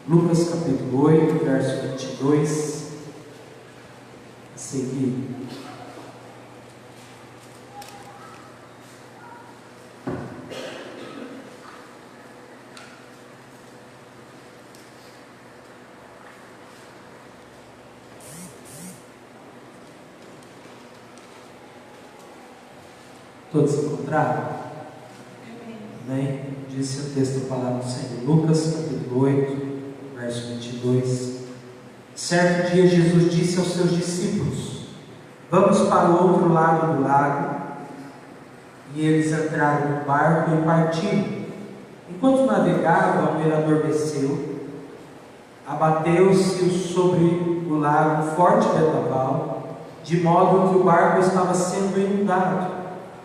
Lucas capítulo 8, verso 22, a seguir. Todos encontraram? Amém? Disse o texto da palavra do Senhor. Lucas capítulo 8, verso 22. Certo dia Jesus disse aos seus discípulos: vamos para o outro lado do lago. E eles entraram no barco e partiram. Enquanto navegavam, ele adormeceu. Abateu-se sobre o lago um forte vendaval, de modo que o barco estava sendo inundado,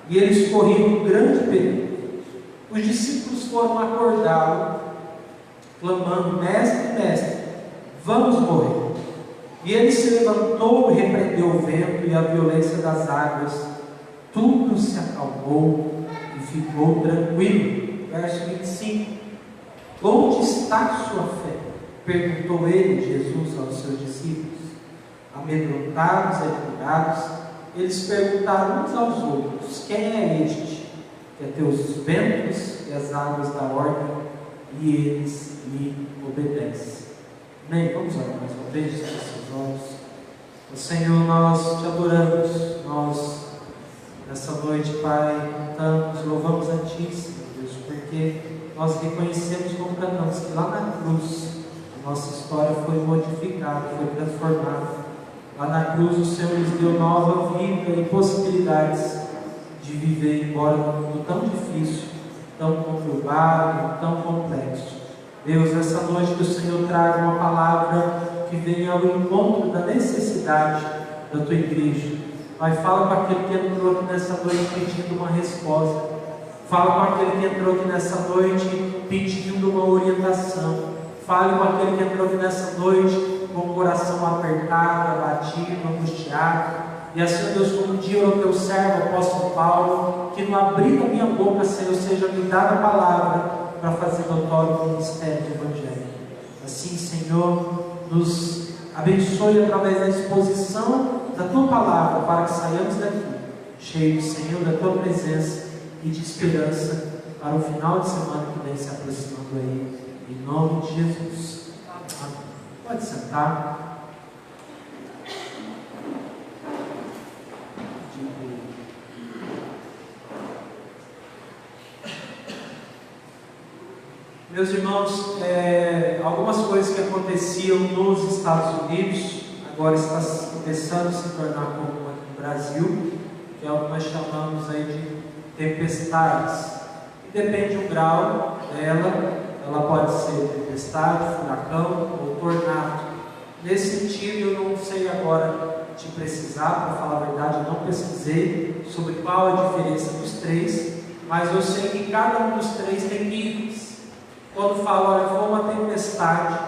e eles corriam um grande perigo. Os discípulos foram acordá-lo, clamando: mestre, mestre, vamos morrer. E ele se levantou e repreendeu o vento e a violência das águas. Tudo se acalmou e ficou tranquilo. Verso 25. Onde está sua fé? Perguntou ele, Jesus, aos seus discípulos. Amedrontados e admirados, eles perguntaram uns aos outros: quem é este que até os ventos e as águas dá ordem e eles lhe obedecem? Amém? Vamos orar mais uma vez, feche seus olhos. O Senhor, nós te adoramos, nós nessa noite, Pai, cantamos, louvamos a Ti, Senhor Deus, porque nós reconhecemos como cantamos que lá na cruz a nossa história foi modificada, foi transformada. Lá na cruz o Senhor nos deu nova vida e possibilidades de viver, embora num mundo tão difícil, tão conturbado, tão complexo. Deus, nessa noite que o Senhor traga uma palavra que venha ao encontro da necessidade da Tua igreja. Pai, fala com aquele que entrou aqui nessa noite pedindo uma resposta. Fala com aquele que entrou aqui nessa noite pedindo uma orientação. Fale com aquele que entrou aqui nessa noite com o coração apertado, abatido, angustiado. E assim, Deus, como diz ao Teu servo, o apóstolo Paulo, que no abrir da minha boca, Senhor, seja me dada a palavra para fazer notório o ministério do Evangelho. Assim, Senhor, nos abençoe através da exposição da Tua palavra, para que saiamos daqui cheios, Senhor, da Tua presença e de esperança para o final de semana que vem se aproximando aí, em nome de Jesus. Amém. Pode sentar. Meus irmãos, algumas coisas que aconteciam nos Estados Unidos, agora está começando a se tornar comum aqui no Brasil, que é o que nós chamamos aí de tempestades. E depende do grau dela, ela pode ser tempestade, furacão ou tornado. Nesse sentido, eu não sei agora te precisar, para falar a verdade, eu não pesquisei sobre qual a diferença dos três, mas eu sei que cada um dos três tem níveis. Quando fala, olha, foi uma tempestade,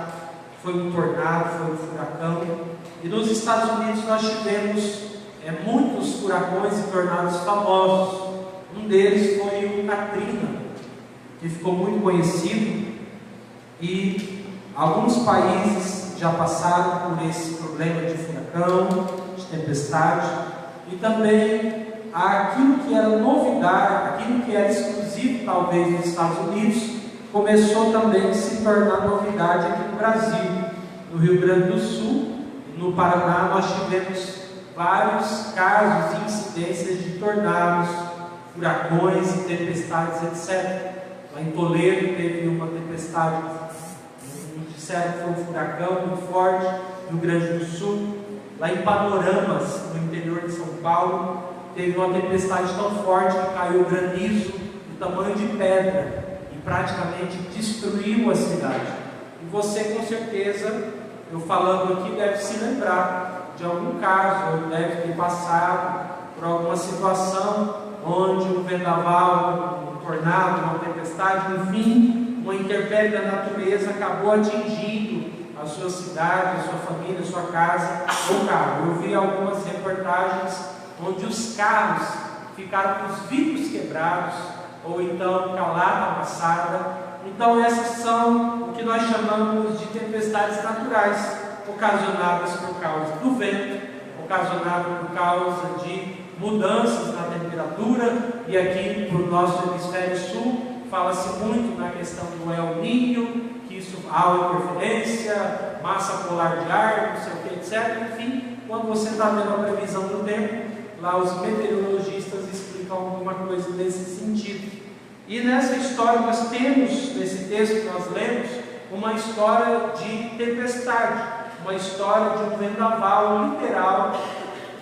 foi um tornado, foi um furacão. E nos Estados Unidos nós tivemos muitos furacões e tornados famosos. Um deles foi o Katrina, que ficou muito conhecido. E alguns países já passaram por esse problema de furacão, de tempestade. E também aquilo que era novidade, aquilo que era exclusivo talvez nos Estados Unidos, começou também a se tornar novidade aqui no Brasil. No Rio Grande do Sul e no Paraná nós tivemos vários casos e incidências de tornados, furacões e tempestades, etc. Lá em Toledo teve uma tempestade, disseram que foi um furacão muito forte. No Rio Grande do Sul, lá em Panoramas, no interior de São Paulo, teve uma tempestade tão forte que caiu granizo do tamanho de pedra praticamente destruiu a cidade. E você, com certeza, eu falando aqui, deve se lembrar de algum caso, ou deve ter passado por alguma situação onde um vendaval, um tornado, uma tempestade, enfim, uma intempérie da natureza acabou atingindo a sua cidade, a sua família, a sua casa ou carro. Eu vi algumas reportagens onde os carros ficaram com os vidros quebrados, ou então calada, amassada, Então essas são o que nós chamamos de tempestades naturais, ocasionadas por causa do vento, ocasionadas por causa de mudanças na temperatura, e aqui para o nosso hemisfério sul fala-se muito na questão do El Niño, que isso há uma interferência, massa polar de ar, não sei o que, etc. Enfim, quando você está vendo a previsão do tempo, lá os meteorologistas explicam alguma coisa nesse sentido. E nessa história nós temos, nesse texto que nós lemos, uma história de tempestade, uma história de um vendaval literal,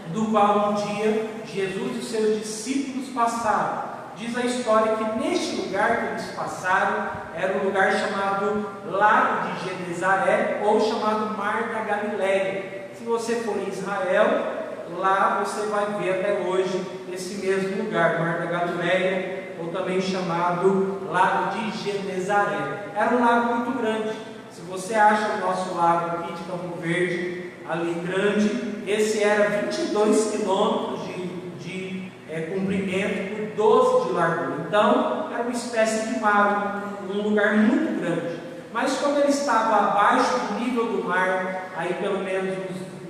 do qual um dia Jesus e os seus discípulos passaram. Diz a história que neste lugar que eles passaram era um lugar chamado Lago de Genezaré, ou chamado Mar da Galileia. Se você for em Israel, lá você vai ver até hoje esse mesmo lugar, Mar da Galileia, ou também chamado Lago de Genezaré. Era um lago muito grande. Se você acha o nosso lago aqui de Campo Verde, ali grande, esse era 22 quilômetros de comprimento por 12 de largura. Então, era uma espécie de mar, um lugar muito grande. Mas quando ele estava abaixo do nível do mar, aí pelo menos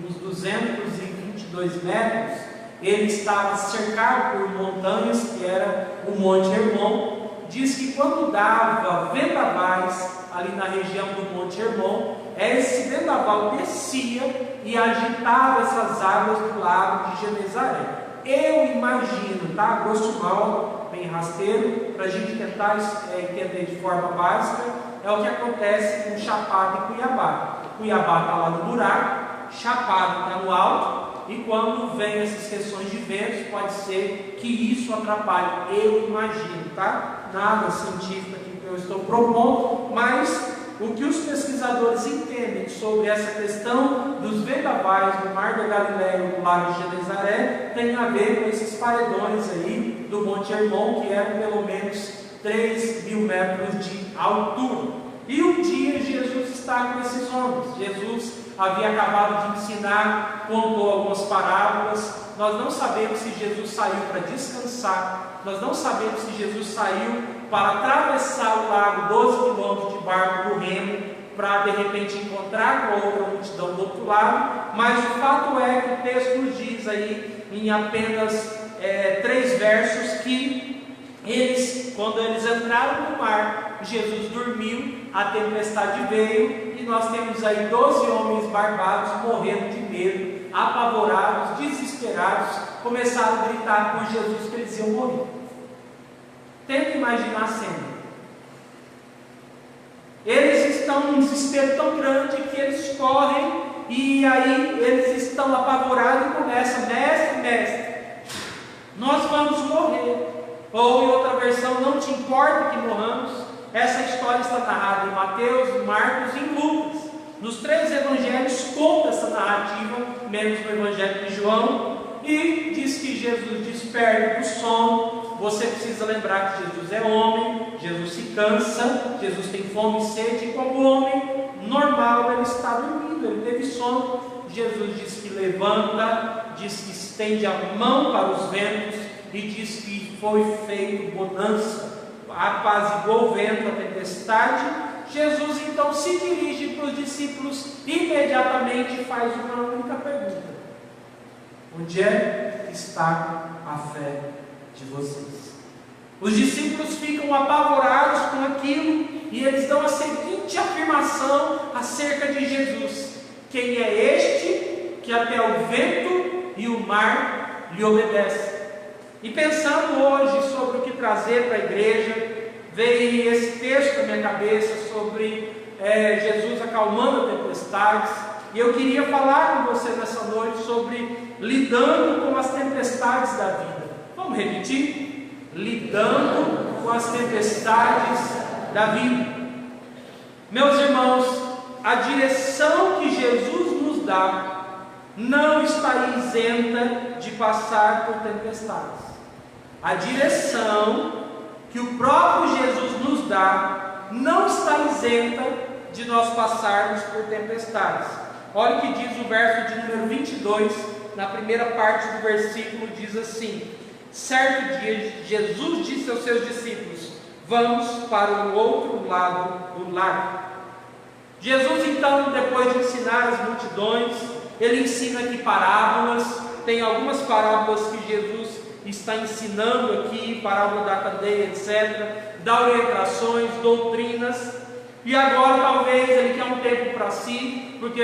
uns 222 metros, ele estava cercado por montanhas, que era o Monte Hermon. Diz que quando dava vendavais ali na região do Monte Hermon, esse vendaval descia e agitava essas águas do lago de Genezaré. Eu imagino, tá? Grosso modo, bem rasteiro, para a gente tentar entender de forma básica, é o que acontece com Chapada e Cuiabá. Cuiabá está lá no buraco, Chapada está no alto, e quando vem essas questões de ventos, pode ser que isso atrapalhe. Eu imagino, tá? Nada científico aqui que eu estou propondo, mas o que os pesquisadores entendem sobre essa questão dos vendavais do Mar da Galileia e do Lago de Genezaré tem a ver com esses paredões aí do Monte Hermon, que eram pelo menos 3.000 metros de altura. E um dia Jesus está com esses homens. Jesus havia acabado de ensinar, contou algumas parábolas. Nós não sabemos se Jesus saiu para descansar, nós não sabemos se Jesus saiu para atravessar o lago 12 quilômetros de barco do remo, para de repente encontrar com a outra multidão do outro lado, mas o fato é que o texto nos diz aí, em apenas 3 versos, que quando eles entraram no mar, Jesus dormiu, a tempestade veio, e nós temos aí 12 homens barbados morrendo de medo, apavorados, desesperados, começaram a gritar por Jesus que eles iam morrer. Tenta imaginar a cena. Eles estão num desespero tão grande que eles correm, e aí eles estão apavorados e começam: mestre, mestre, nós vamos morrer. Ou em outra versão, não te importa que morramos. Essa história está narrada em Mateus, Marcos e em Lucas. Nos 3 evangelhos conta essa narrativa, menos no evangelho de João, e diz que Jesus desperta do sono. Você precisa lembrar que Jesus é homem, Jesus se cansa, Jesus tem fome e sede, e como homem normal ele está dormindo, ele teve sono. Jesus diz que levanta, diz que estende a mão para os ventos e diz que foi feito bonança, apaziguou o vento, a tempestade. Jesus então se dirige para os discípulos imediatamente e faz uma única pergunta: onde é que está a fé de vocês? Os discípulos ficam apavorados com aquilo e eles dão a seguinte afirmação acerca de Jesus: quem é este que até o vento e o mar lhe obedecem? E pensando hoje sobre o que trazer para a igreja, veio esse texto na minha cabeça sobre Jesus acalmando tempestades, e eu queria falar com você nessa noite sobre lidando com as tempestades da vida. Vamos repetir? Lidando com as tempestades da vida. Meus irmãos, a direção que Jesus nos dá não está isenta de passar por tempestades. A direção que o próprio Jesus nos dá não está isenta de nós passarmos por tempestades. Olha o que diz o verso de número 22, na primeira parte do versículo, diz assim: certo dia Jesus disse aos seus discípulos: vamos para o outro lado do lago. Jesus, então, depois de ensinar as multidões, ele ensina aqui parábolas. Tem algumas parábolas que Jesus está ensinando aqui, parábola da cadeia, etc. Dá orientações, doutrinas. E agora talvez ele quer um tempo para si, porque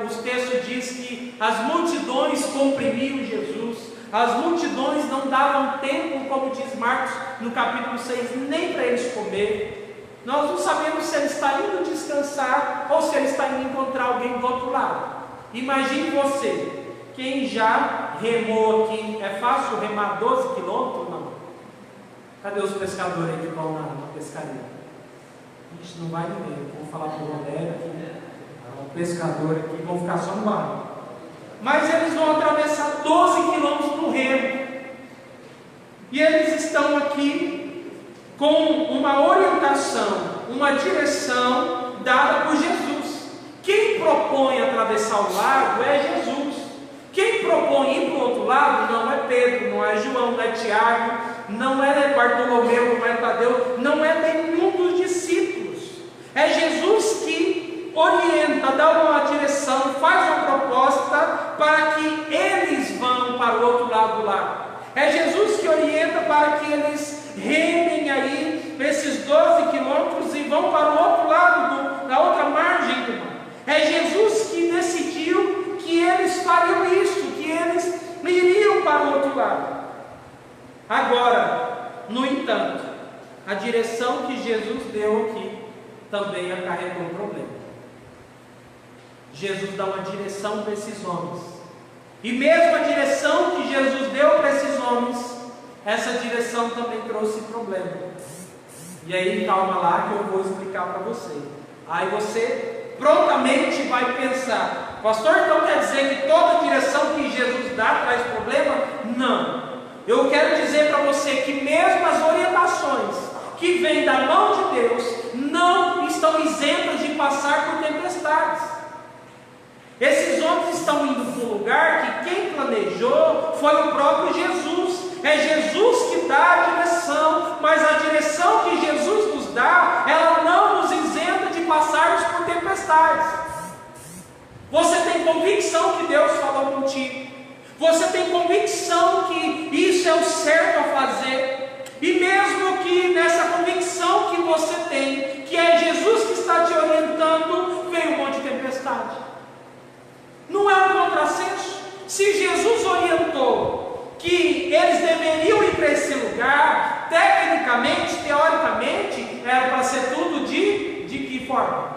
os textos dizem que as multidões comprimiam Jesus, as multidões não davam tempo, como diz Marcos no capítulo 6, nem para eles comer. Nós não sabemos se ele está indo descansar ou se ele está indo encontrar alguém do outro lado. Imagine você, quem já remou aqui, é fácil remar 12 quilômetros? Não. Cadê os pescadores aí que vão na pescaria? A gente não vai ninguém. Vamos falar para o Roberto aqui, o pescador aqui, vão ficar só no barco. Mas eles vão atravessar 12 quilômetros no remo. E eles estão aqui com uma orientação, uma direção dada por Jesus. Quem propõe atravessar o lago é Jesus. Quem propõe ir para o outro lado não é Pedro, não é João, não é Tiago, não é Bartolomeu, não é Tadeu, não é nenhum dos discípulos. É Jesus que orienta, dá uma direção, faz uma proposta para que eles vão para o outro lado do lago. É Jesus que orienta para que eles remem aí esses 12 quilômetros e vão para o outro lado, da outra margem do mar. É Jesus que decidiu que eles fariam isso, que eles iriam para o outro lado. Agora, no entanto, a direção que Jesus deu aqui também acarretou um problema. Jesus dá uma direção para esses homens. E mesmo a direção que Jesus deu para esses homens, essa direção também trouxe problema. E aí, calma lá que eu vou explicar para você. Aí você prontamente vai pensar: pastor, então quer dizer que toda direção que Jesus dá traz problema? Não. Eu quero dizer para você que mesmo as orientações que vêm da mão de Deus não estão isentas de passar por tempestades. Esses homens estão indo para um lugar que quem planejou foi o próprio Jesus. É Jesus que dá a direção, mas a direção que Jesus nos dá, ela não nos isenta de passarmos por tempestades. Você tem convicção que Deus falou contigo, você tem convicção que isso é o certo a fazer, e mesmo que nessa convicção que você tem, que é Jesus que está te orientando, vem um monte de tempestade. Não é um contrassenso? Se Jesus orientou que eles deveriam ir para esse lugar, tecnicamente, teoricamente, era para ser tudo de que forma?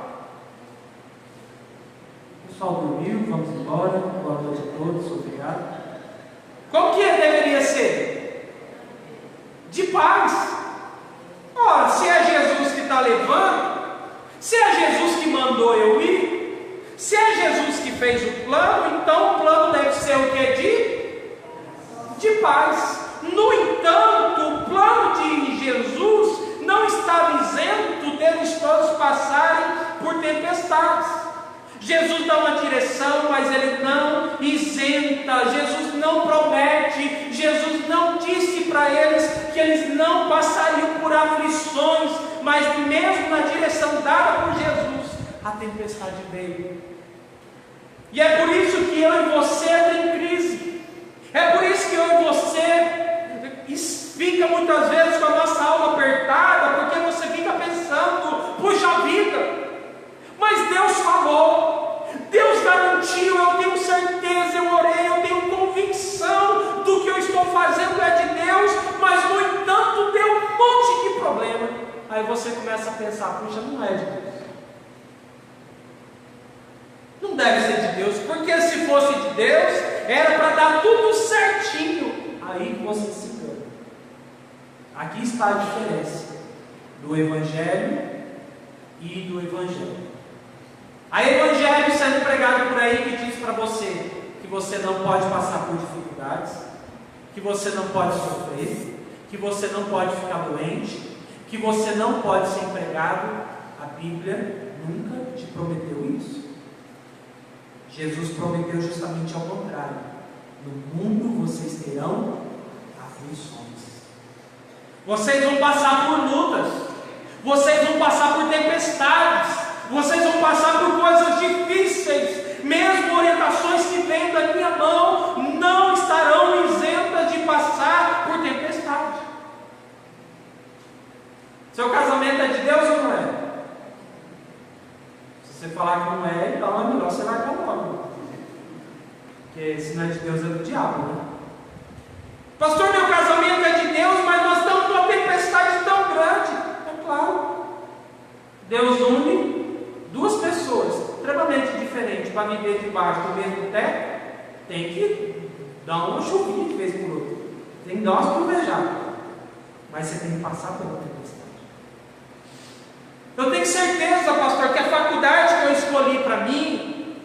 O pessoal dormiu, vamos embora, boa noite a todos, obrigado. Como que deveria ser? De paz. Ora, se é Jesus que está levando, se é Jesus que mandou eu ir, se é Jesus que fez o plano, então o plano deve ser o que? De paz. No entanto, o plano de Jesus não estava isento deles todos passarem por tempestades. Jesus dá uma direção, mas ele não isenta. Jesus não promete, Jesus não disse para eles que eles não passariam por aflições, mas mesmo na direção dada por Jesus, a tempestade veio. E é por isso que eu e você entra em crise. É por isso que eu e você fica muitas vezes com a nossa alma apertada, porque você fica pensando: puxa vida, mas Deus falou, Deus garantiu, eu tenho certeza, eu orei, eu tenho convicção do que eu estou fazendo é de Deus, mas no entanto deu um monte de problema. Aí você começa a pensar: puxa, não é de Deus, não deve ser de Deus, porque se fosse de Deus, era para dar tudo certinho. Aí você se engana. Aqui está a diferença do Evangelho e do Evangelho. Há Evangelho sendo pregado por aí que diz para você que você não pode passar por dificuldades, que você não pode sofrer, que você não pode ficar doente, que você não pode ser empregado. A Bíblia nunca te prometeu isso. Jesus prometeu justamente ao contrário: no mundo vocês terão aflições, vocês vão passar por lutas, difíceis, mesmo orientações que vêm da minha mão, não estarão isentas de passar por tempestade. Seu casamento é de Deus ou não é? Se você falar que não é, então é melhor você largar logo. Porque se não é de Deus, é do diabo, né? Pastor, meu casamento é de Deus, mas nós estamos numa tempestade tão grande. É claro. Deus une duas pessoas extremamente diferentes para viver debaixo do mesmo teto. Tem que dar uma chuvinha de vez por outra. Tem que dar umas trovejadas. Mas você tem que passar pela tempestade. Eu tenho certeza, pastor, que a faculdade que eu escolhi para mim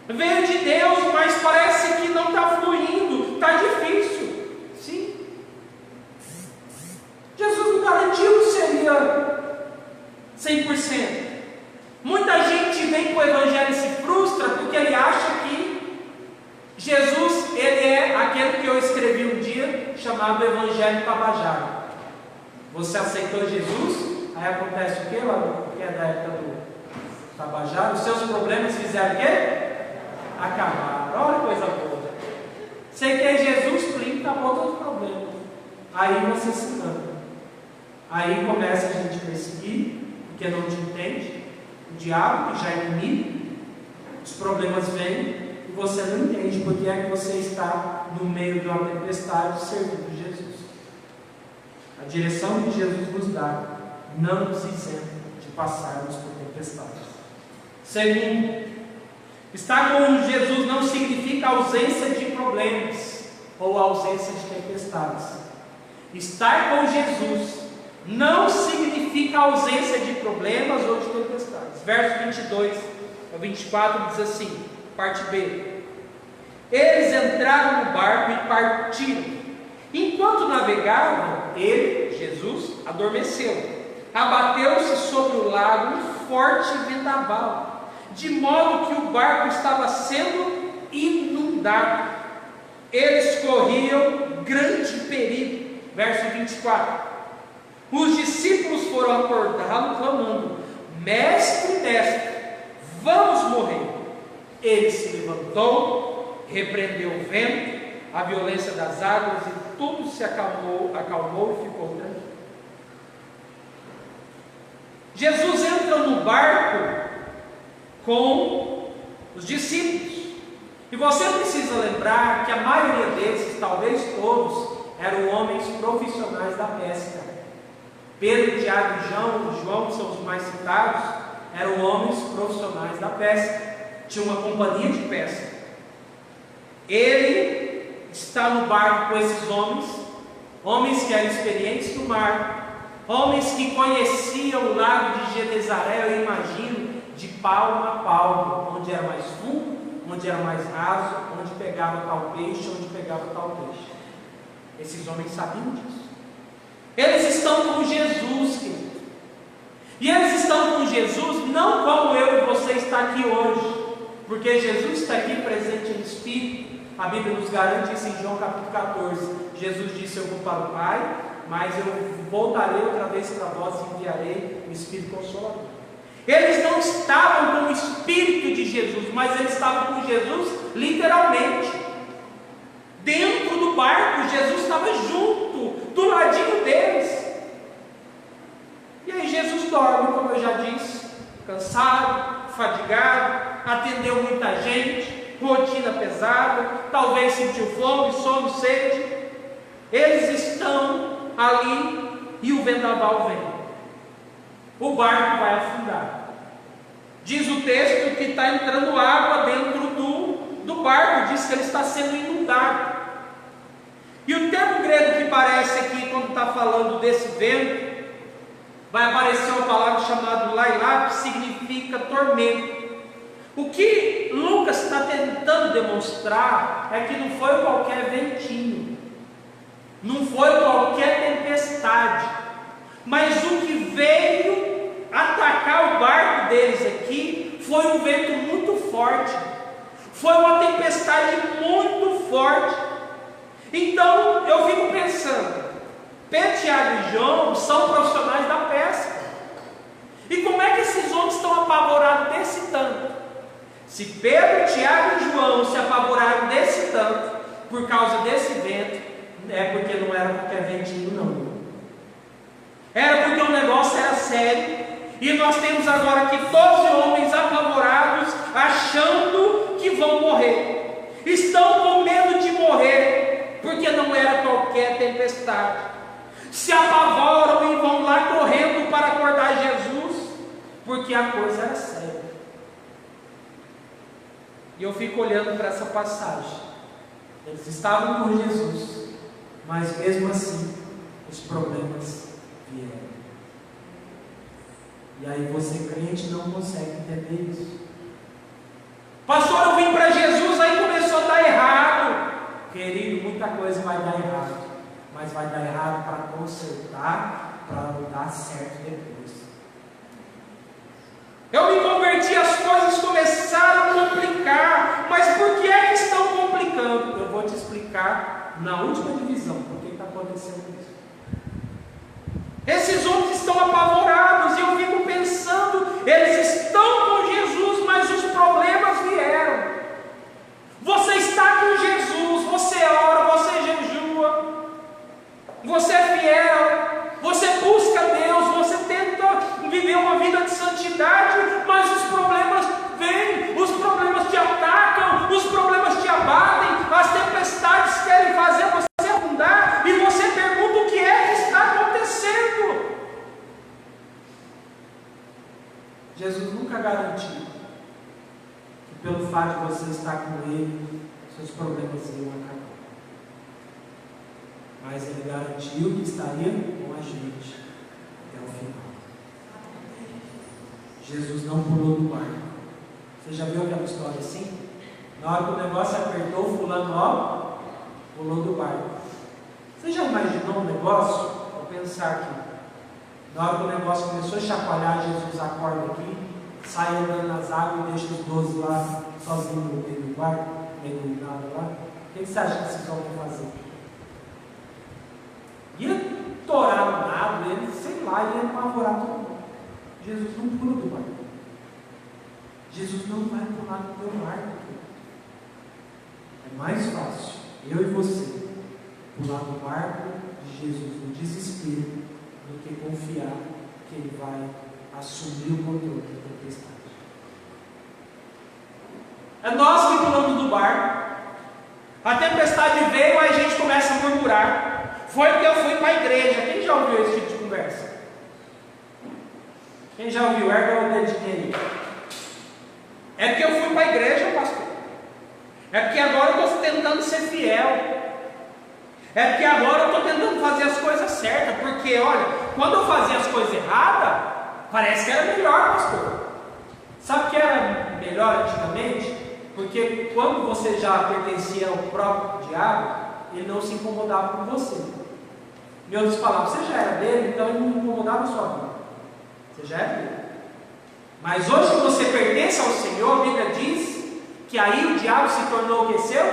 veio de Deus, mas parece que não está fluindo, está difícil. Sim. Jesus não garantiu que seria 100%. Muita gente vem para o Evangelho e se frustra porque ele acha que Jesus, ele é aquele que eu escrevi um dia, chamado Evangelho Tabajara. Você aceitou Jesus? Aí acontece o que lá? Que é da época do Tabajara, os seus problemas fizeram o quê? Acabaram. Olha que coisa boa. Sei que é Jesus, plim, acabou todo o problema. Aí você se engana. Aí começa a gente perseguir, porque não te entende. O diabo, que já é inimigo, os problemas vêm e você não entende porque é que você está no meio de uma tempestade servindo Jesus. A direção que Jesus nos dá não nos isenta de passarmos por tempestades. Segundo, estar com Jesus não significa ausência de problemas ou ausência de tempestades. Estar com Jesus não significa ausência de problemas ou de tempestades. Verso 22 a 24 diz assim, parte B. Eles entraram no barco e partiram. Enquanto navegavam, ele, Jesus, adormeceu. Abateu-se sobre o lago um forte vendaval, de modo que o barco estava sendo inundado. Eles corriam grande perigo. Verso 24. Os discípulos foram acordá-lo, clamando: Mestre, mestre, vamos morrer. Ele se levantou, repreendeu o vento, a violência das águas, e tudo se acalmou e ficou tranquilo. Jesus entra no barco com os discípulos. E você precisa lembrar que a maioria desses, talvez todos, eram homens profissionais da pesca. Pedro, Tiago e João, que são os mais citados, eram homens profissionais da pesca. Tinha uma companhia de pesca. Ele está no barco com esses homens que eram experientes no mar, homens que conheciam o lago de Genezaré, eu imagino, de palmo a palmo, onde era mais fundo, onde era mais raso, onde pegava tal peixe, onde pegava tal peixe. Esses homens sabiam disso. Eles estão com Jesus, querido. E eles estão com Jesus não como eu e você está aqui hoje, porque Jesus está aqui presente em Espírito. A Bíblia nos garante isso em João capítulo 14. Jesus disse: eu vou para o Pai, mas eu voltarei outra vez para vós e enviarei o Espírito Consolador. Eles não estavam com o Espírito de Jesus, mas eles estavam com Jesus literalmente. Dentro do barco, Jesus estava junto, do ladinho deles. E aí Jesus dorme, como eu já disse, cansado, fadigado, atendeu muita gente, rotina pesada, talvez sentiu fome, sono, sede. Eles estão ali e o vendaval vem. O barco vai afundar. Diz o texto que está entrando água dentro do barco, diz que ele está sendo inundado. E o termo grego que aparece aqui, quando está falando desse vento, vai aparecer uma palavra chamada lailá, que significa tormento. O que Lucas está tentando demonstrar é que não foi qualquer ventinho, não foi qualquer tempestade, mas o que veio atacar o barco deles aqui foi um vento muito forte, foi uma tempestade muito forte. Então eu fico pensando, Pedro, Tiago e João são profissionais da pesca, e como é que esses homens estão apavorados desse tanto? Se Pedro, Tiago e João se apavoraram desse tanto, por causa desse vento, é porque não era qualquer ventinho, não. Era porque o negócio era sério. E nós temos agora aqui 12 homens apavorados, achando que vão morrer. Estão com medo de morrer, porque não era qualquer tempestade. Se apavoram e vão lá correndo para acordar Jesus, porque a coisa era séria. E eu fico olhando para essa passagem. Eles estavam com Jesus, mas mesmo assim, os problemas vieram. E aí você, crente, não consegue entender isso. Pastor, eu vim para Jesus, aí começou a dar errado. Querido, muita coisa vai dar errado, mas vai dar errado para consertar, para dar certo depois. Eu me converti, as coisas começaram a complicar. Mas por que é que estão complicando? Eu vou te explicar na última divisão por que está acontecendo isso. Esses homens estão apavorados, e eu fico pensando, eles estão com Jesus, mas os problemas vieram. Você está com Jesus, você ora, você jejua, você é fiel, você busca Deus, você tenta viver uma vida de santidade, mas os problemas vêm, os problemas te atacam, os problemas te abatem, as tempestades querem fazer você afundar, e você pergunta o que é que está acontecendo. Jesus nunca garantiu que pelo fato de você estar com Ele, seus problemas iam acabar. Mas Ele garantiu que estaria com a gente até o final. Jesus não pulou do barco. Você já viu aquela história assim? Na hora que o negócio apertou, fulano, ó, pulou do barco. Você já imaginou um negócio? Vou pensar aqui. Na hora que o negócio começou a chacoalhar, Jesus acorda aqui, sai andando nas águas e deixa os 12 lá, sozinhos no meio do barco, no meio do nada lá. O que você acha que esses homens vão fazer? Ia torar no nada, ele, sei lá, ia apavorar todo mundo. Jesus não pula do barco. Jesus não vai pular do teu barco. É mais fácil eu e você pular do barco de Jesus no desespero do que confiar que Ele vai assumir o controle da tempestade. É nós que pulamos do barco. A tempestade veio, aí a gente começa a murmurar. Foi porque eu fui para a igreja. Quem já ouviu esse tipo de conversa? Quem já ouviu? Erga o dedinho aí. É porque eu fui para a igreja, pastor. É porque agora eu estou tentando ser fiel. É porque agora eu estou tentando fazer as coisas certas. Porque, olha, quando eu fazia as coisas erradas, parece que era melhor, pastor. Sabe o que era melhor antigamente? Porque quando você já pertencia ao próprio diabo, ele não se incomodava com você. Em outras palavras, você já era dele, então ele não incomodava a sua vida. Você já era dele. Mas hoje que você pertence ao Senhor, a Bíblia diz que aí o diabo se tornou o que seu?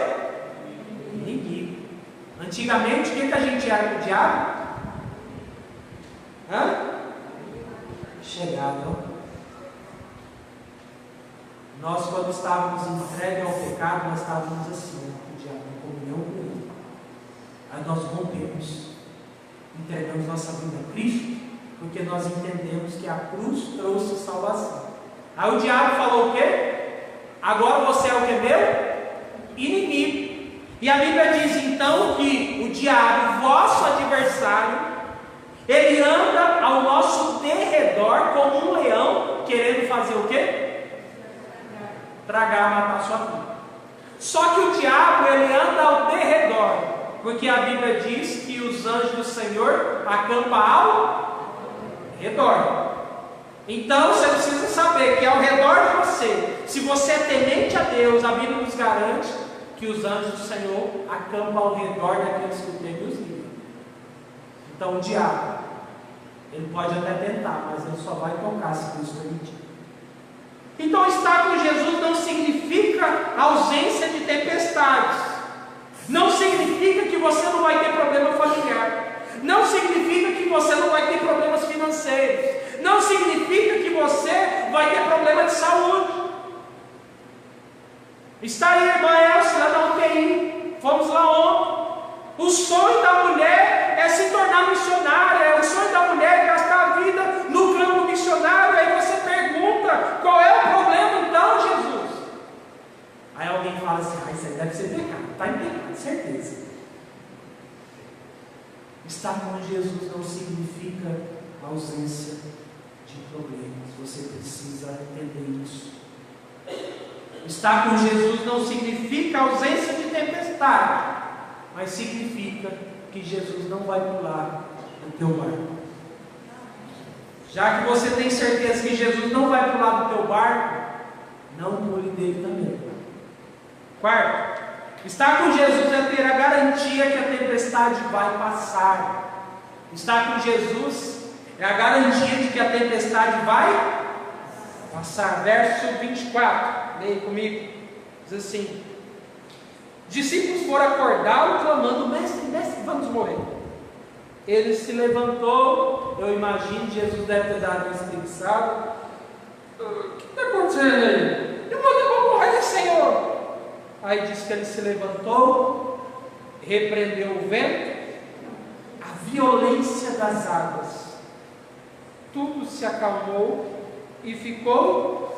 Inimigo. Antigamente, o que a gente era com o diabo? Chegado. Nós, quando estávamos entregues ao pecado, nós estávamos assim, com o diabo, em comunhão com ele. Aí nós rompemos, entregamos nossa vida a Cristo, porque nós entendemos que a cruz trouxe salvação. Aí o diabo falou o quê? Agora você é o que, meu? Inimigo. E a Bíblia diz então que o diabo, vosso adversário, ele anda ao nosso derredor como um leão, querendo fazer o quê? Tragar, matar sua vida. Só que o diabo, ele anda ao derredor, porque a Bíblia diz que os anjos do Senhor acampam ao redor. Então você precisa saber que ao redor de você, se você é temente a Deus, a Bíblia nos garante que os anjos do Senhor acampam ao redor daqueles que o temem os livra. Então o diabo, ele pode até tentar, mas ele só vai tocar se Deus permitir. Então estar com Jesus não significa ausência de tempestades, não significa que você não vai ter problema familiar, não significa que você não vai ter problemas financeiros, não significa que você vai ter problema de saúde. Está aí a irmã Elcia lá na UTI. Fomos lá ontem. O sonho da mulher é se tornar missionária. O sonho da mulher é gastar a vida no campo missionário. Aí você pergunta: qual é o problema então, Jesus? Aí alguém fala assim: isso aí deve ser pecado. Está em pecado, certeza. Estar com Jesus não significa ausência de problemas. Você precisa entender isso. Estar com Jesus não significa ausência de tempestade, mas significa que Jesus não vai pular no teu barco. Já que você tem certeza que Jesus não vai pular no teu barco, não pule dele também. Quarto, estar com Jesus é ter a garantia que a tempestade vai passar. Estar com Jesus é a garantia de que a tempestade vai passar. Verso 24, leia comigo. Diz assim: discípulos foram acordá-lo clamando: mestre, mestre, vamos morrer. Ele se levantou. Eu imagino, Jesus deve ter dado uma espreguiçada. O que está acontecendo aí? Eu vou morrer, Senhor. Aí diz que ele se levantou, repreendeu o vento, a violência das águas, tudo se acalmou e ficou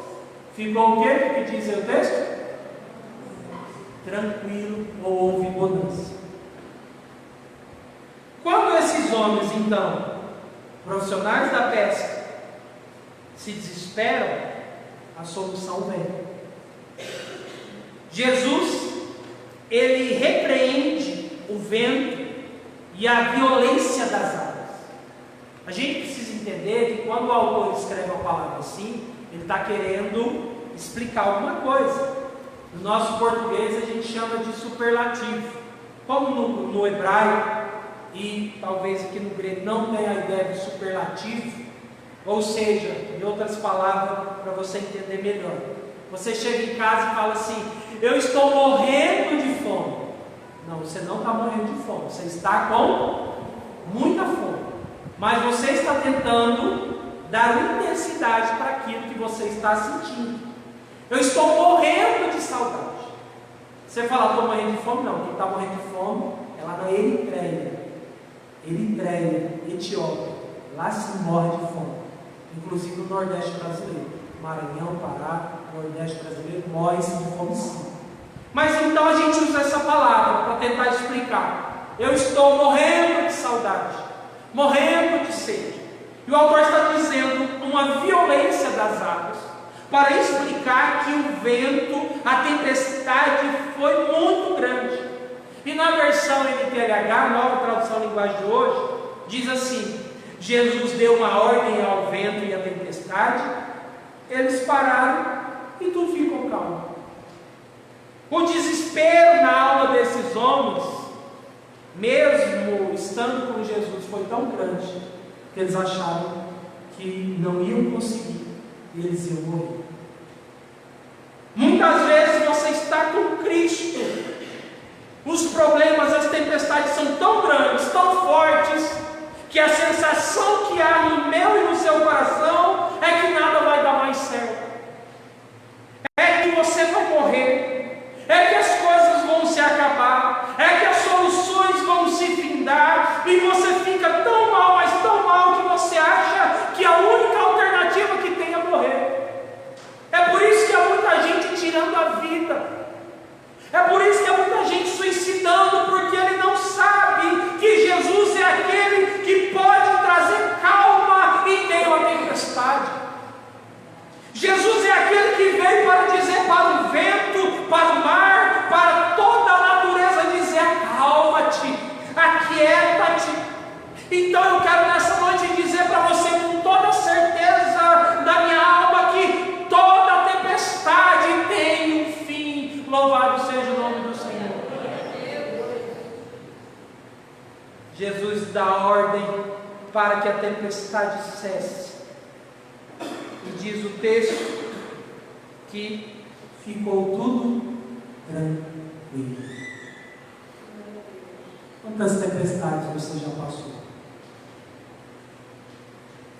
o quê? O que diz o texto? Tranquilo, ou houve bonança. Quando esses homens, então, profissionais da pesca, se desesperam, a solução vem. Jesus, ele repreende o vento e a violência das águas. A gente precisa entender que quando o autor escreve uma palavra assim, ele está querendo explicar alguma coisa. No nosso português a gente chama de superlativo. Como no hebraico e talvez aqui no grego não tem a ideia de superlativo, ou seja, em outras palavras, para você entender melhor. Você chega em casa e fala assim: eu estou morrendo de fome. Não, você não está morrendo de fome, você está com muita fome, mas você está tentando dar intensidade para aquilo que você está sentindo. Eu estou morrendo de saudade. Você fala: estou morrendo de fome? Não, quem está morrendo de fome é lá na Eritreia, Etiópia. Lá se morre de fome, inclusive no Nordeste brasileiro. Maranhão, Pará, Nordeste brasileiro, morre-se de fome sim. Mas então a gente usa essa palavra para tentar explicar: eu estou morrendo de saudade, morrendo de sede. E o autor está dizendo uma violência das águas, para explicar que o vento, a tempestade foi muito grande. E na versão NTLH, nova tradução linguagem de hoje, diz assim: Jesus deu uma ordem ao vento e à tempestade, eles pararam e tudo ficou calmo. O desespero na alma desses homens, mesmo estando com Jesus, foi tão grande que eles acharam que não iam conseguir e eles iam morrer. Muitas vezes você está com Cristo, os problemas, as tempestades são tão grandes, tão fortes, que a sensação que há no meu e no seu coração é que nada vai dar mais certo, é que você vai morrer, é que as coisas vão se acabar, é que as soluções vão se findar, e você fica tão mal, mas tão mal, que você acha que a única alternativa que tem é morrer. É por isso que há muita gente tirando a vida, é por isso que há muita gente suicidando, porque ele não sabe que Jesus é aquele que pode trazer calma em meio à tempestade. Jesus é aquele que veio para dizer para o vento, para o mar, para toda a natureza, dizer: acalma-te, aquieta-te. Então eu quero nessa noite dizer para você com toda certeza da minha alma que toda tempestade tem um fim. Louvado seja o nome do Senhor. Jesus dá ordem para que a tempestade cesse. E diz o texto que ficou tudo tranquilo. Quantas tempestades você já passou?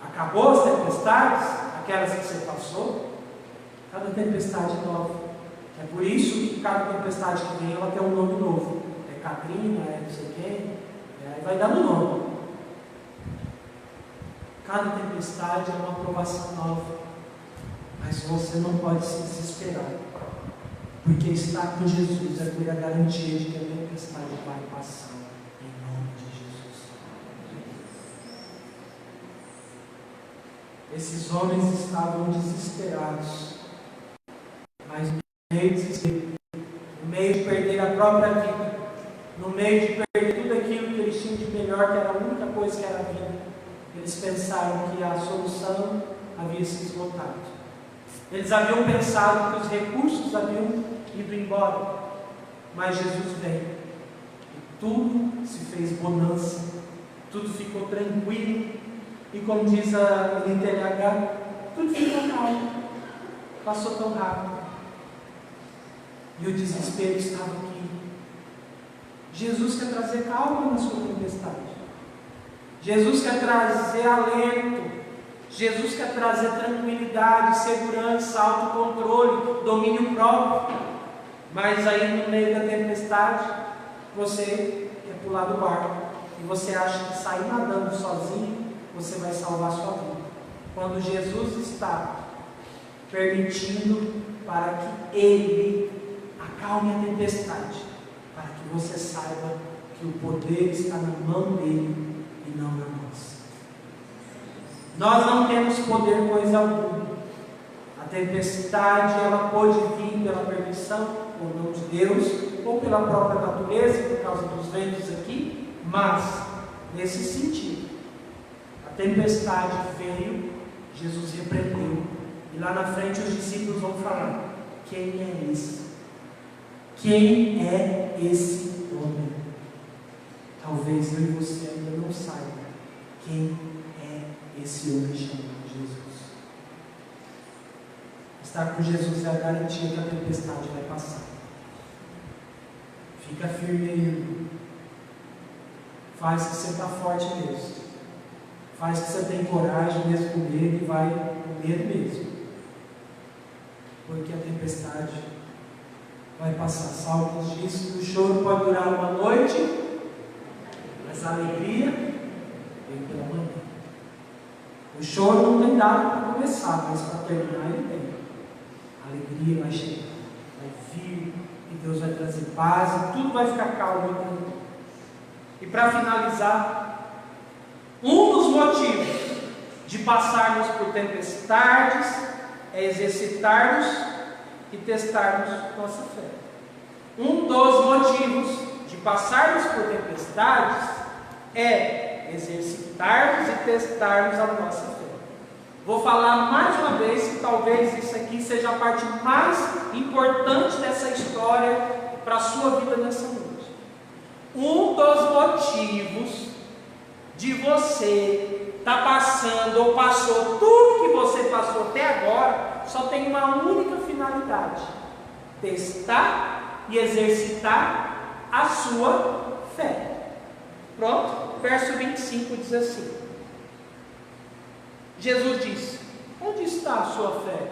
Acabou as tempestades? Aquelas que você passou? Cada tempestade nova É por isso que cada tempestade que vem, ela tem um nome novo. É Katrina, é não sei quem, aí vai dando nome. Cada tempestade é uma provação nova. Mas você não pode se desesperar. Porque estar com Jesus é ter a garantia de que a tempestade vai passar. Em nome de Jesus. Esses homens estavam desesperados. Mas no meio de desespero, no meio de perder a própria vida, no meio de perder tudo aquilo que eles tinham de melhor, que era a única coisa que era a vida, eles pensaram que a solução havia se esgotado. Eles haviam pensado que os recursos haviam ido embora. Mas Jesus veio. E tudo se fez bonança. Tudo ficou tranquilo. E como diz a NTLH, tudo ficou calmo. Passou tão rápido. E o desespero estava aqui. Jesus quer trazer calma na sua tempestade. Jesus quer trazer alento. Jesus quer trazer tranquilidade, segurança, autocontrole, domínio próprio. Mas aí no meio da tempestade, você quer pular do barco. E você acha que sair nadando sozinho, você vai salvar a sua vida. Quando Jesus está permitindo para que Ele acalme a tempestade, para que você saiba que o poder está na mão dEle e não na nossa. Nós não temos poder coisa alguma. A tempestade, ela pode vir pela permissão ou não de Deus, ou pela própria natureza, por causa dos ventos aqui, mas, nesse sentido, a tempestade veio, Jesus repreendeu, e lá na frente os discípulos vão falar: quem é esse? Quem é esse homem? Talvez eu e você ainda não saiba quem esse homem chamado Jesus. Estar com Jesus é a garantia que a tempestade vai passar. Fica firme aí, irmão. Faz que você está forte mesmo. Faz que você tem coragem mesmo com medo e vai com medo mesmo. Porque a tempestade vai passar. Salmos diz que o choro pode durar uma noite, mas a alegria vem pela manhã. O choro não tem data para começar, mas para terminar ele tem. A alegria vai chegar, vai vir, e Deus vai trazer paz, e tudo vai ficar calmo. E para finalizar, um dos motivos de passarmos por tempestades é exercitarmos e testarmos nossa fé. Um dos motivos de passarmos por tempestades é exercitarmos e testarmos a nossa fé. Vou falar mais uma vez que talvez isso aqui seja a parte mais importante dessa história para a sua vida nessa noite. Um dos motivos de você estar passando ou passou tudo que você passou até agora só tem uma única finalidade: testar e exercitar a sua fé. Pronto? Verso 25 diz assim: Jesus disse: onde está a sua fé?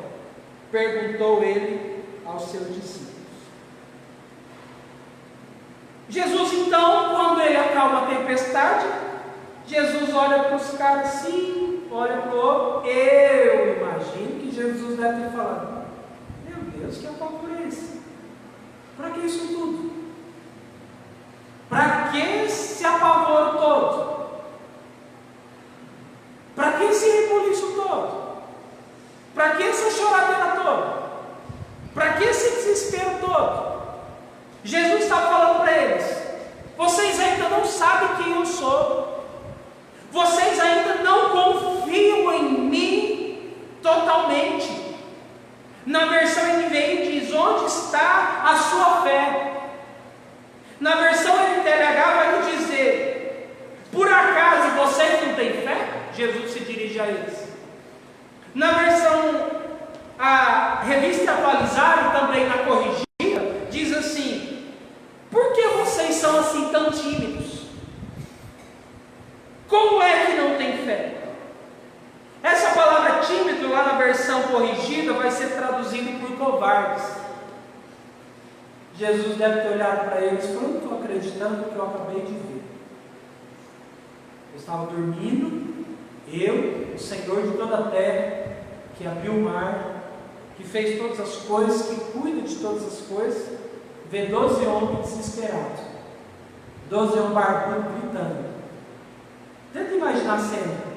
Perguntou ele aos seus discípulos. Jesus então, quando ele acalma a tempestade, Jesus olha para os caras assim, olha para o outro. Eu imagino que Jesus deve ter falado: meu Deus, que apavoro é esse? Para que isso tudo? Para que esse apavoro todo? Para que esse rebuliço todo? Para que essa choradeira toda? Para que esse desespero todo? Jesus está falando para eles: vocês ainda não sabem quem eu sou. Vocês ainda não confiam em mim totalmente. Na versão NVI diz: onde está a sua fé? Na versão NTLH vai dizer: por acaso vocês não têm fé? Jesus se dirige a eles. Na versão a revista atualizada e também na corrigida, diz assim: por que vocês são assim tão tímidos? Como é que não tem fé? Essa palavra tímido lá na versão corrigida vai ser traduzida por covardes. Jesus deve ter olhado para eles e falou: não estou acreditando no que eu acabei de ver. Eu estava dormindo, o Senhor de toda a terra, que abriu o mar, que fez todas as coisas, que cuida de todas as coisas, vê 12 homens desesperados, 12 homens barbudos gritando. Tenta imaginar a cena.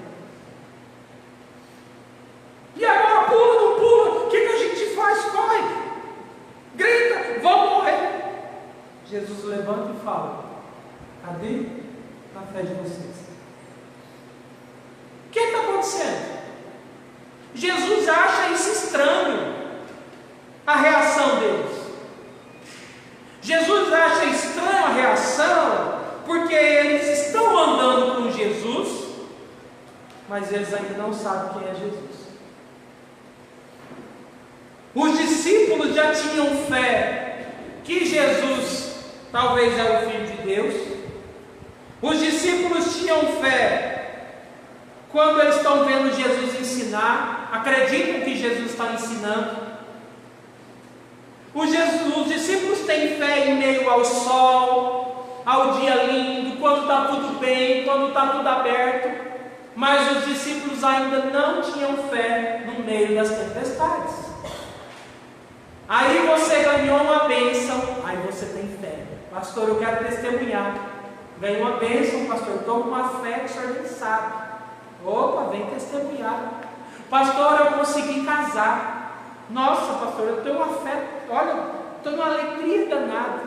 E agora pula, não pula? O que a gente faz? Corre! Grita! Vamos morrer! Jesus levanta e fala: cadê a fé de vocês? O que está acontecendo? Jesus acha isso estranho, a reação deles. Jesus acha estranha a reação, porque eles estão andando com Jesus, mas eles ainda não sabem quem é Jesus. Os discípulos já tinham fé que Jesus talvez era o Filho de Deus. Os discípulos tinham fé quando eles estão vendo Jesus ensinar, acreditam que Jesus está ensinando. Os discípulos têm fé em meio ao sol, ao dia lindo, quando está tudo bem, quando está tudo aberto. Mas os discípulos ainda não tinham fé no meio das tempestades. Aí você ganhou uma bênção, aí você tem fé. Pastor, eu quero testemunhar. Ganhei uma bênção, pastor, estou com uma fé que o senhor nem sabe. Opa, vem testemunhar. Pastor, eu consegui casar. Nossa, pastor, eu tenho uma fé, olha, estou numa alegria danada.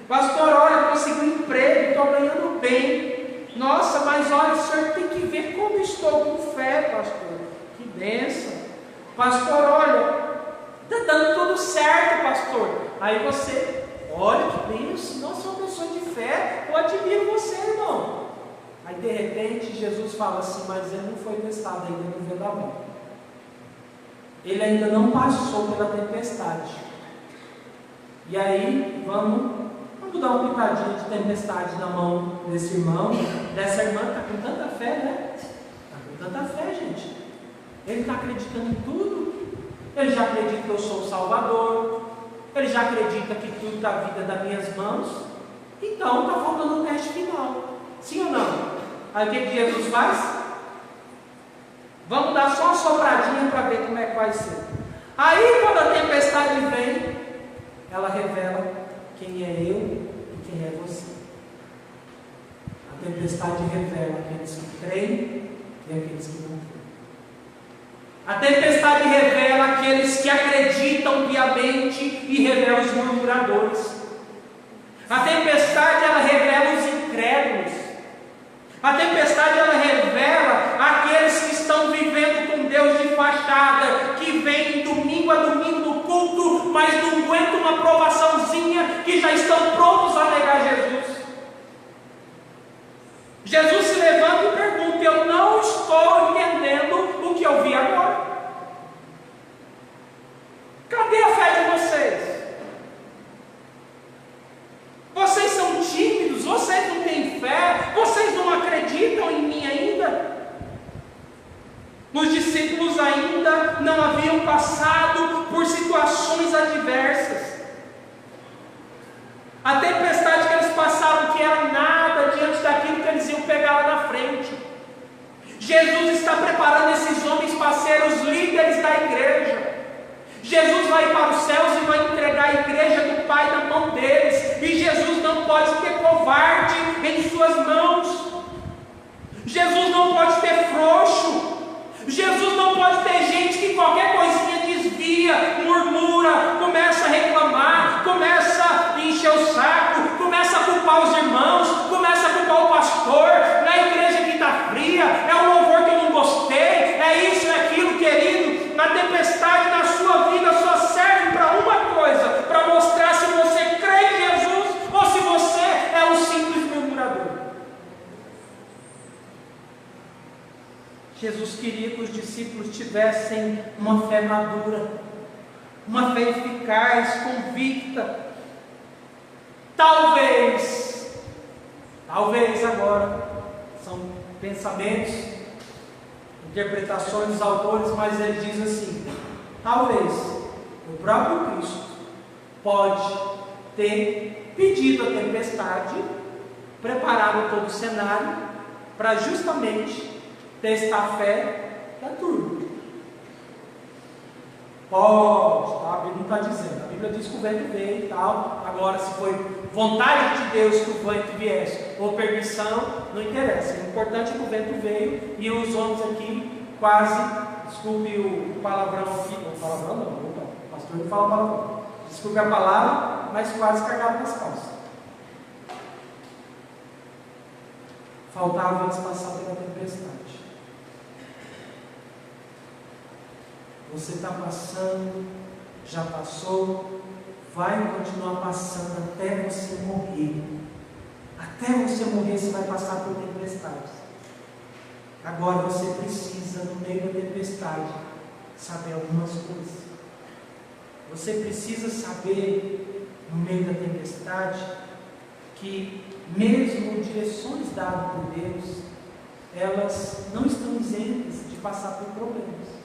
Pastor, olha, eu consegui um emprego, estou ganhando bem. Nossa, mas olha, o senhor tem que ver como eu estou com fé, pastor. Que bênção. Pastor, olha, está dando tudo certo, pastor. Aí você, olha que bênção, nossa, uma pessoa de fé, eu admiro você, irmão. Aí de repente Jesus fala assim: mas ele não foi testado ainda no vendaval. Ele ainda não passou pela tempestade. E aí vamos dar uma pitadinha de tempestade na mão desse irmão, dessa irmã que está com tanta fé, né? Está com tanta fé, gente. Ele está acreditando em tudo. Ele já acredita que eu sou o Salvador. Ele já acredita que tudo está vida das minhas mãos. Então está faltando o teste final. Sim ou não? Aí o que Jesus faz? Vamos dar só uma sopradinha para ver como é que vai ser. Aí quando a tempestade vem, ela revela quem é eu e quem é você. A tempestade revela aqueles que creem e aqueles que não creem. A tempestade revela aqueles que acreditam piamente e revela os murmuradores. A tempestade ela revela os incrédulos. A tempestade ela revela aqueles que estão vivendo com Deus de fachada, que vêm domingo a domingo no culto, mas não aguentam uma provaçãozinha, que já estão prontos a negar Jesus. Jesus se levanta e pergunta: eu não estou entendendo o que eu vi agora. Cadê a fé de vocês? Vocês são tímidos, vocês não têm fé, vocês não acreditam em mim ainda? Os discípulos ainda não haviam passado por situações adversas. A tempestade que eles passaram, que era nada diante daquilo que eles iam pegar lá na frente. Jesus está preparando esses homens para ser os líderes da igreja. Jesus vai para os céus e vai entregar a igreja do Pai na mão deles. E Jesus não pode ter covarde em suas mãos. Jesus não pode ter frouxo. Jesus não pode ter gente que qualquer coisinha desvia, murmura, começa a reclamar, começa a encher o saco, começa a culpar os irmãos, começa a culpar o pastor. Na igreja que está fria, é o louvor que eu não gostei, é isso, é aquilo, querido. Na tempestade na sua vida só serve para uma coisa: para mostrar se você crê em Jesus ou se você é um simples murmurador. Jesus queria que os discípulos tivessem uma fé madura, uma fé eficaz, convicta. Talvez agora, são pensamentos, interpretações dos autores, mas ele diz assim: talvez o próprio Cristo pode ter pedido a tempestade, preparado todo o cenário, para justamente testar a fé da turma. Pode, tá? A Bíblia não está dizendo. A Bíblia diz que o vento veio e tal. Agora, se foi vontade de Deus que o vento viesse ou permissão, não interessa. O importante é que o vento veio e os homens aqui quase, desculpe o palavrão aqui, não, palavrão não, o pastor não fala palavrão. Desculpe a palavra, mas quase cagaram nas calças. Faltava eles passar pela tempestade. Você está passando, já passou, vai continuar passando até você morrer. Até você morrer, você vai passar por tempestades. Agora você precisa, no meio da tempestade, saber algumas coisas. Você precisa saber, no meio da tempestade, que mesmo direções dadas por Deus, elas não estão isentas de passar por problemas.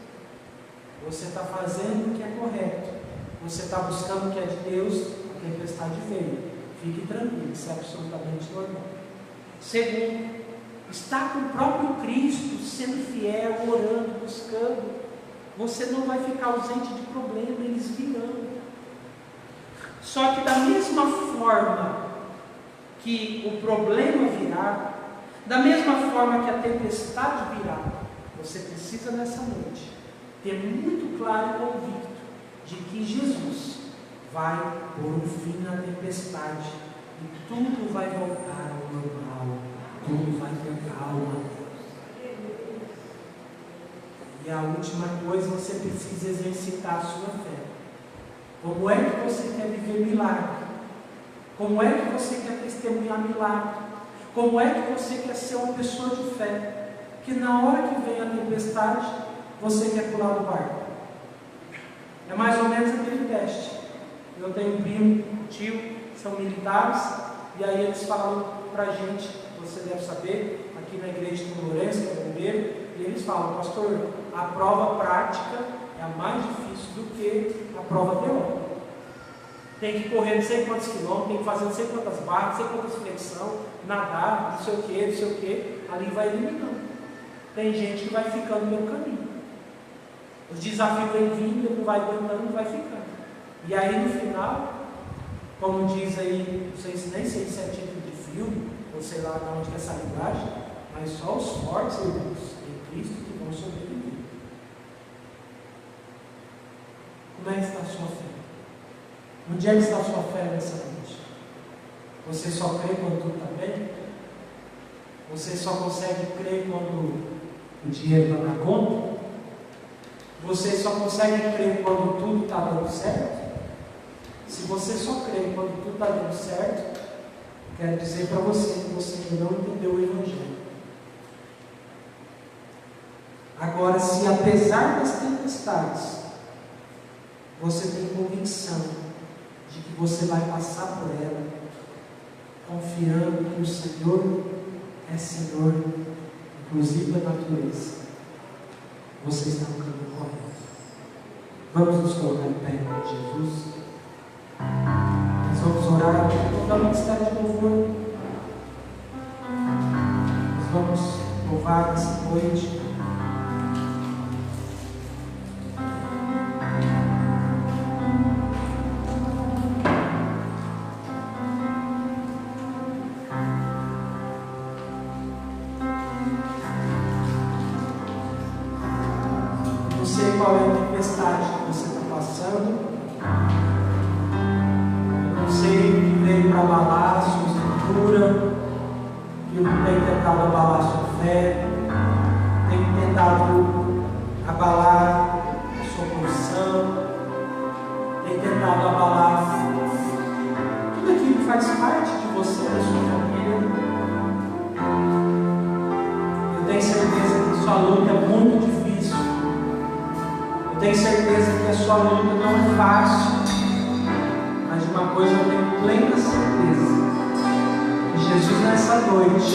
Você está fazendo o que é correto, você está buscando o que é de Deus, a tempestade veio. Fique tranquilo, isso é absolutamente normal. Segundo, está com o próprio Cristo, sendo fiel, orando, buscando. Você não vai ficar ausente de problema, eles virão. Só que da mesma forma que o problema virá, da mesma forma que a tempestade virá, você precisa nessa noite ter muito claro e convicto de que Jesus vai pôr um fim na tempestade e tudo vai voltar ao normal, tudo vai ter calma. E a última coisa, você precisa exercitar a sua fé. Como é que você quer viver milagre? Como é que você quer testemunhar milagre? Como é que você quer ser uma pessoa de fé? Que na hora que vem a tempestade, você quer pular do barco. É mais ou menos aquele teste. Eu tenho um primo, um tio, são militares, e aí eles falam para a gente, você deve saber, aqui na igreja de Lourenço, que é bombeiro, e eles falam, pastor, a prova prática é a mais difícil do que a prova teórica. Tem que correr não sei quantos quilômetros, tem que fazer não sei quantas barras, não sei quantas flexão, nadar, não sei o que, ali vai eliminando. Tem gente que vai ficando no caminho. Os desafios vêm vindo, não vai aguentando, vai ficando. E aí no final, como diz aí, não sei nem sei se é título de filme, ou sei lá de onde é essa linguagem, mas só os fortes, irmãos, em Cristo que vão sobreviver. Como é que está a sua fé? Onde é que está a sua fé nessa noite? Você só crê quando tudo está bem? Você só consegue crer quando o dinheiro está na conta? Você só consegue crer quando tudo está dando certo? Se você só crê quando tudo está dando certo, quero dizer para você que você ainda não entendeu o Evangelho. Agora, se apesar das tempestades, você tem convicção de que você vai passar por ela, confiando que o Senhor é Senhor, inclusive da natureza, você está no caminho correto. Vamos nos colocar em pé em nome de Jesus. Nós vamos orar, vamos dar um ministério de louvor. Nós vamos louvar nessa noite. Qual é a tempestade que você está passando? Eu não sei o que veio para abalar a sua estrutura, que tem tentado abalar a sua fé, tem tentado abalar a sua posição, tem tentado abalar tudo aquilo que faz parte de você, da sua família. Eu tenho certeza que sua luta é muito difícil. Eu tenho certeza que a sua luta não é fácil, mas de uma coisa eu tenho plena certeza, que Jesus nessa noite